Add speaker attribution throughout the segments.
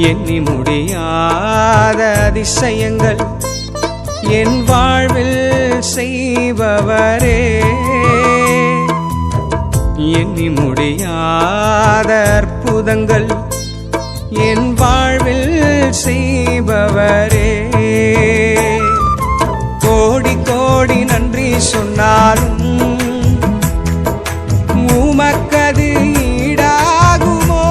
Speaker 1: எண்ணி முடியாத அதிசயங்கள் என் வாழ்வில் செய்பவரே, எண்ணி முடியாத அற்புதங்கள் என் வாழ்வில் செய்பவரே. கோடி கோடி நன்றி சொன்னாலும் உமக்கது ஈடாகுமோ?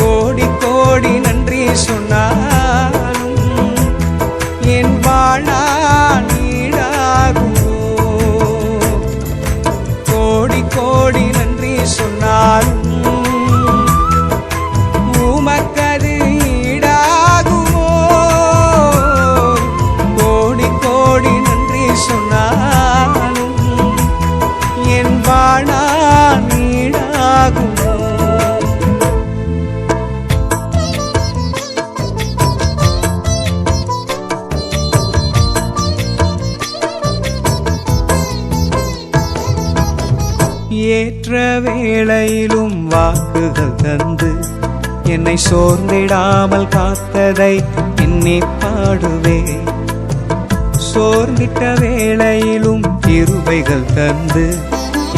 Speaker 1: கோடி கோடி நன்றி சொன்னாலும் என் வாழ்நாள் ஈடாகுமோ? கோடி கோடி நன்றி சொன்னாலும் உமக்கது ஈடாகுமோ? கோடி கோடி நன்றி சொன்னாலும் என் வாழ்நாள் ஈடாகுமோ? ஏற்ற வேளையிலும் வாக்குகள் தந்து என்னை சோர்ந்திடாமல் காத்ததை எண்ணி பாடுவே. சோர்ந்திட்ட வேளையிலும் கிருபைகள் தந்து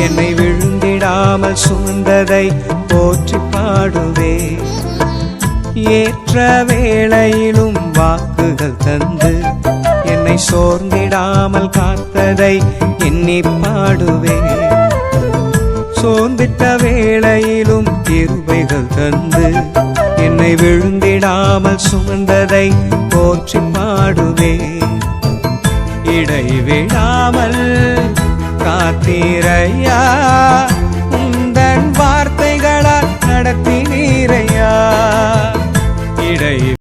Speaker 1: என்னை விழுந்திடாமல் சுமந்ததை போற்றி பாடுவே. ஏற்ற வேளையிலும் வாக்குகள் தந்து என்னை சோர்ந்திடாமல் காத்ததை எண்ணி பாடுவே. சோர்ந்திட்ட வேளையிலும் கிருபைகள் தந்து என்னை விழுந்திடாமல் சுமந்ததை போற்றி பாடுவே. இடைவிடாமல் காத்தீரையா, உந்தன் வார்த்தைகளால் நடத்தினீரையா.